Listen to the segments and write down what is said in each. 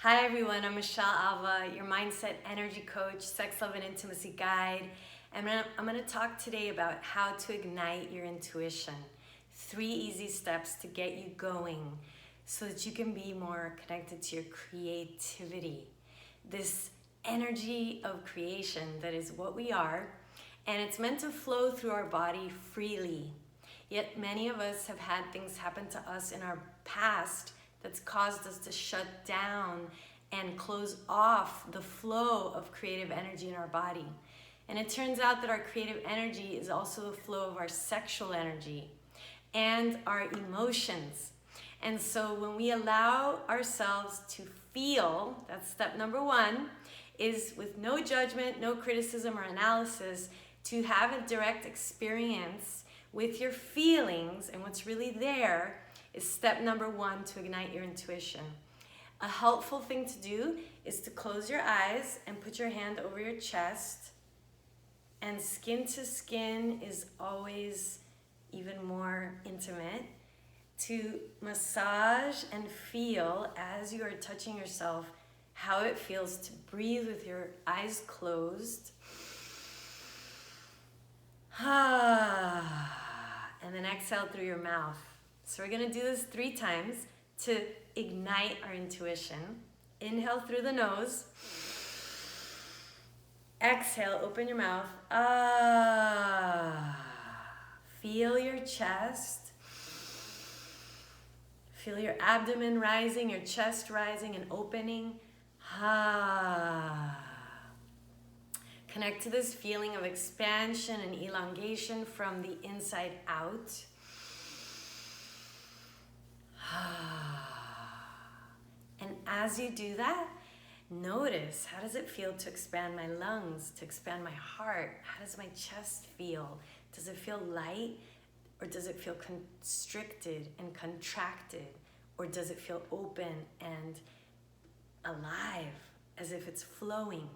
Hi everyone, I'm Exhale Ahhhhhh, your mindset energy coach, sex, love, and intimacy guide. And I'm going to talk today about how to ignite your intuition. 3 easy steps to get you going so that you can be more connected to your creativity. This energy of creation that is what we are, and it's meant to flow through our body freely. Yet many of us have had things happen to us in our past that's caused us to shut down and close off the flow of creative energy in our body. And it turns out that our creative energy is also the flow of our sexual energy and our emotions. And so when we allow ourselves to feel, that's step number 1, is with no judgment, no criticism or analysis, to have a direct experience with your feelings and what's really there, is step number 1 to ignite your intuition. A helpful thing to do is to close your eyes and put your hand over your chest. And skin to skin is always even more intimate. To massage and feel as you are touching yourself how it feels to breathe with your eyes closed. And then exhale through your mouth. So we're going to do this 3 times to ignite our intuition. Inhale through the nose. Exhale, open your mouth. Feel your chest. Feel your abdomen rising, your chest rising and opening. Connect to this feeling of expansion and elongation from the inside out. And as you do that, notice, how does it feel to expand my lungs, to expand my heart? How does my chest feel? Does it feel light, or does it feel constricted and contracted? Or does it feel open and alive, as if it's flowing?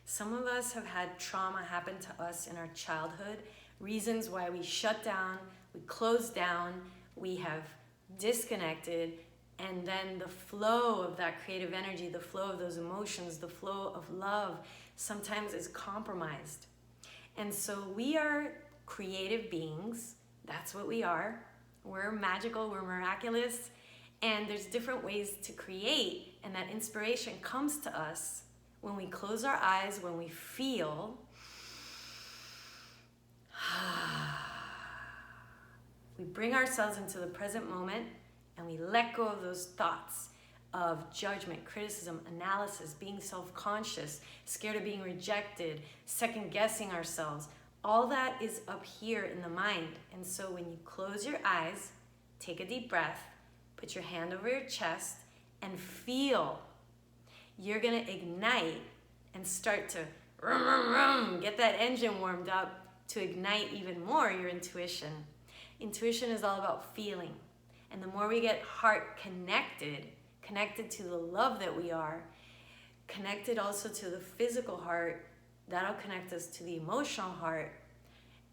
Some of us have had trauma happen to us in our childhood, reasons why we shut down, we closed down, we have disconnected, and then the flow of that creative energy, the flow of those emotions, the flow of love sometimes is compromised. And so we are creative beings. That's what we are. We're magical, we're miraculous, and there's different ways to create, and that inspiration comes to us when we close our eyes, when we feel. We bring ourselves into the present moment and we let go of those thoughts of judgment, criticism, analysis, being self-conscious, scared of being rejected, second-guessing ourselves. All that is up here in the mind. And so when you close your eyes, take a deep breath, put your hand over your chest and feel. You're gonna ignite and start to get that engine warmed up to ignite even more your intuition. Intuition is all about feeling. And the more we get heart connected to the love that we are, connected also to the physical heart, that'll connect us to the emotional heart,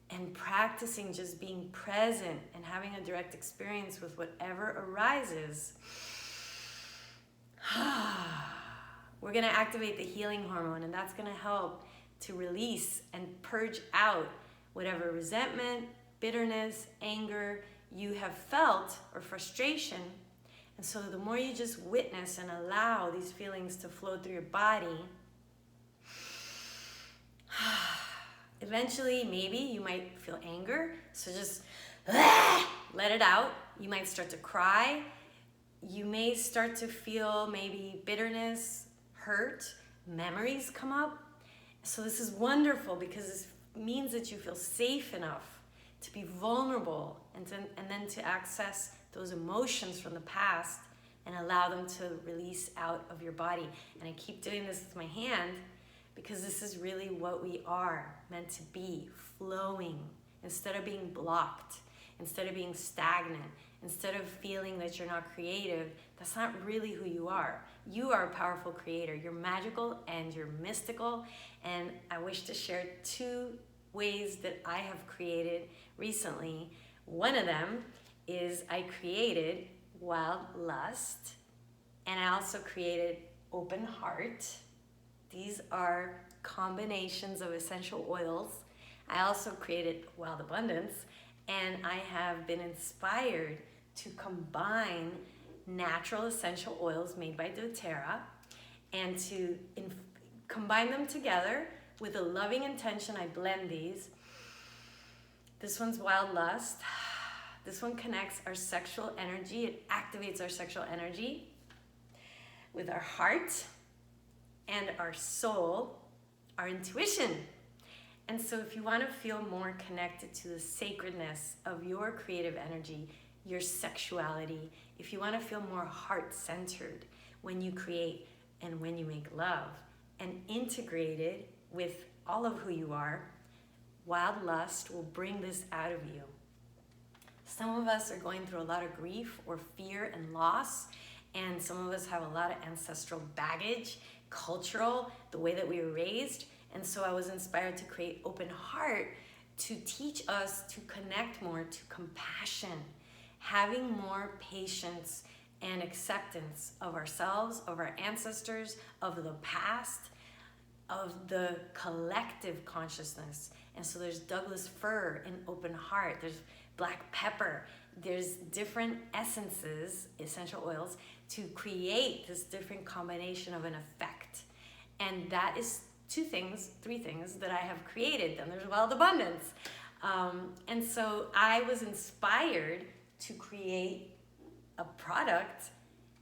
and practicing just being present and having a direct experience with whatever arises. We're gonna activate the healing hormone, and that's gonna help to release and purge out whatever resentment, bitterness, anger you have felt, or frustration. And so the more you just witness and allow these feelings to flow through your body, eventually maybe you might feel anger, so just let it out. You might start to cry. You may start to feel maybe bitterness, hurt, memories come up. So this is wonderful because this means that you feel safe enough to be vulnerable and then to access those emotions from the past and allow them to release out of your body. And I keep doing this with my hand because this is really what we are meant to be, flowing, instead of being blocked, instead of being stagnant, instead of feeling that you're not creative. That's not really who you are. You are a powerful creator. You're magical and you're mystical. And I wish to share 2 ways that I have created recently. One of them is I created wild lust, and I also created Open Heart. These are combinations of essential oils. I also created Wild Abundance, and I have been inspired to combine natural essential oils made by doTERRA and to combine them together with a loving intention. I blend these. This one's Wild Lust. This one connects our sexual energy. It activates our sexual energy with our heart and our soul, our intuition. And so if you want to feel more connected to the sacredness of your creative energy, your sexuality, if you want to feel more heart-centered when you create and when you make love, and integrated with all of who you are, Wild Lust will bring this out of you. Some of us are going through a lot of grief or fear and loss, and some of us have a lot of ancestral baggage, cultural, the way that we were raised. And so I was inspired to create Open Heart to teach us to connect more to compassion, having more patience and acceptance of ourselves, of our ancestors, of the past, of the collective consciousness. And so there's Douglas fir in Open Heart, there's black pepper, there's different essences, essential oils, to create this different combination of an effect. And that is three things that I have created. Then there's Wild Abundance. And so I was inspired to create a product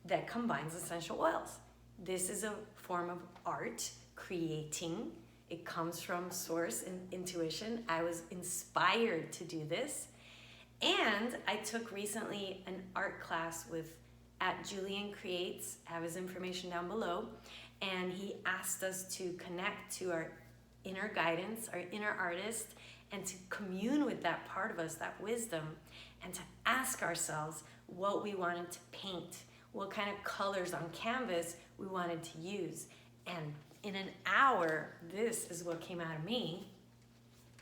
that combines essential oils. This is a form of art, creating. It comes from source and intuition. I was inspired to do this. And I took recently an art class at Julian Creates. I have his information down below. And he asked us to connect to our inner guidance, our inner artist, and to commune with that part of us, that wisdom, and to ask ourselves what we wanted to paint, what kind of colors on canvas we wanted to use. And in an hour, this is what came out of me,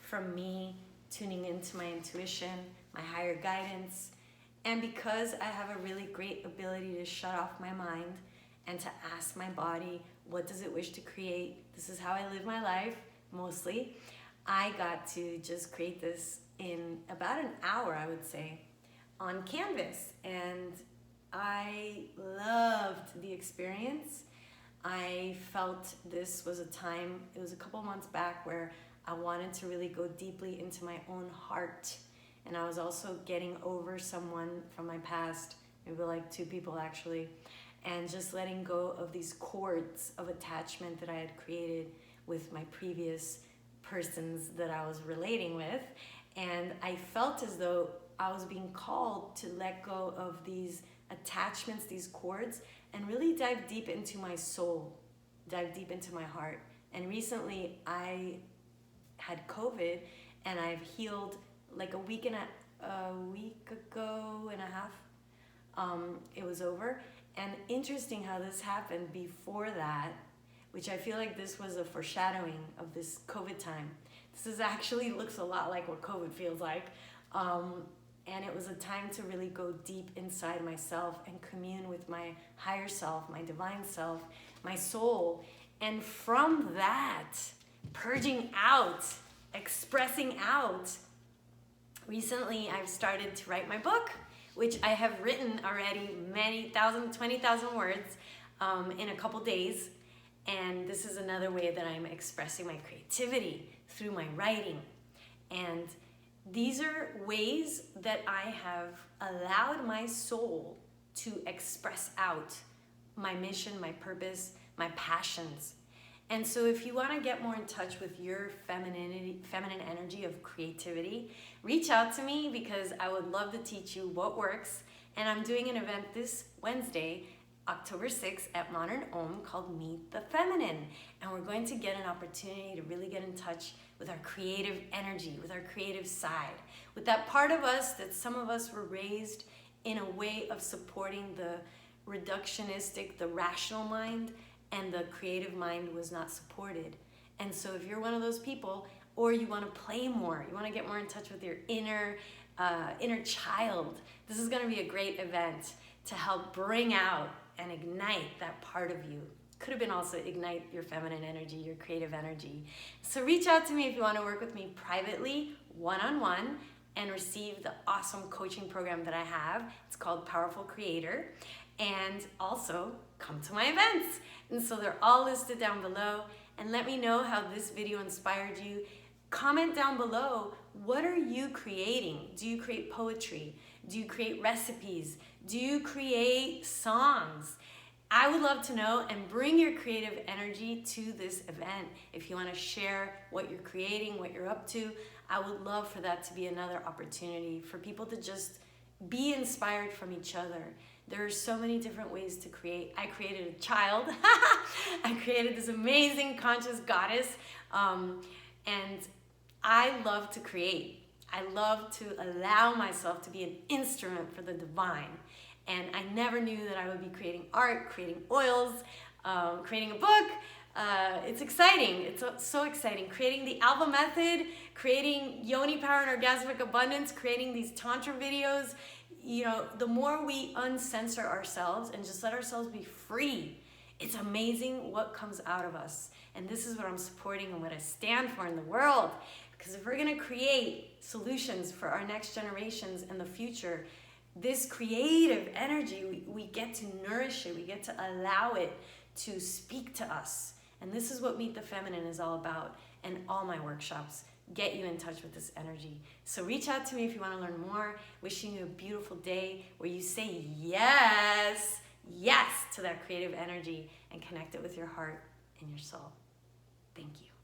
from me tuning into my intuition, my higher guidance. And because I have a really great ability to shut off my mind and to ask my body, what does it wish to create? This is how I live my life, mostly. I got to just create this in about an hour, I would say, on canvas. And I loved the experience. I felt this was a time, it was a couple months back, where I wanted to really go deeply into my own heart. And I was also getting over someone from my past, maybe like 2 people actually, and just letting go of these cords of attachment that I had created with my previous persons that I was relating with. And I felt as though I was being called to let go of these attachments, these cords, and really dive deep into my soul, dive deep into my heart. And recently I had COVID, and I've healed like a week ago and a half. It was over. And interesting how this happened before that, which I feel like this was a foreshadowing of this COVID time. This is actually looks a lot like what COVID feels like. And it was a time to really go deep inside myself and commune with my higher self, my divine self, my soul. And from that, purging out, expressing out, recently I've started to write my book, which I have written already 20,000 words in a couple days. And this is another way that I'm expressing my creativity through my writing. And these are ways that I have allowed my soul to express out my mission, my purpose, my passions. And so if you want to get more in touch with your feminine energy of creativity, reach out to me, because I would love to teach you what works. And I'm doing an event this Wednesday, October 6th at Modern Om, called Meet the Feminine. And we're going to get an opportunity to really get in touch with our creative energy, with our creative side, with that part of us that some of us were raised in a way of supporting the reductionistic, the rational mind, and the creative mind was not supported. And so if you're one of those people, or you want to play more, you want to get more in touch with your inner child, this is going to be a great event to help bring out and ignite that part of you. could have been also ignite your feminine energy, your creative energy. So reach out to me if you want to work with me privately, one-on-one, and receive the awesome coaching program that I have. It's called Powerful Creator. And also come to my events. And so they're all listed down below. And let me know how this video inspired you. Comment down below, what are you creating? Do you create poetry? Do you create recipes? Do you create songs? I would love to know, and bring your creative energy to this event. If you want to share what you're creating, what you're up to, I would love for that to be another opportunity for people to just be inspired from each other. There are so many different ways to create. I created a child. I created this amazing conscious goddess. And I love to create. I love to allow myself to be an instrument for the divine. And I never knew that I would be creating art, creating oils, creating a book. It's exciting. It's so exciting. Creating the Alpha Method, creating Yoni Power and Orgasmic Abundance, creating these Tantra videos. You know, the more we uncensor ourselves and just let ourselves be free, it's amazing what comes out of us. And this is what I'm supporting and what I stand for in the world. Because if we're going to create solutions for our next generations and the future, this creative energy, we get to nourish it. We get to allow it to speak to us. And this is what Meet the Feminine is all about. And all my workshops get you in touch with this energy. So reach out to me if you want to learn more. Wishing you a beautiful day where you say yes, yes to that creative energy and connect it with your heart and your soul. Thank you.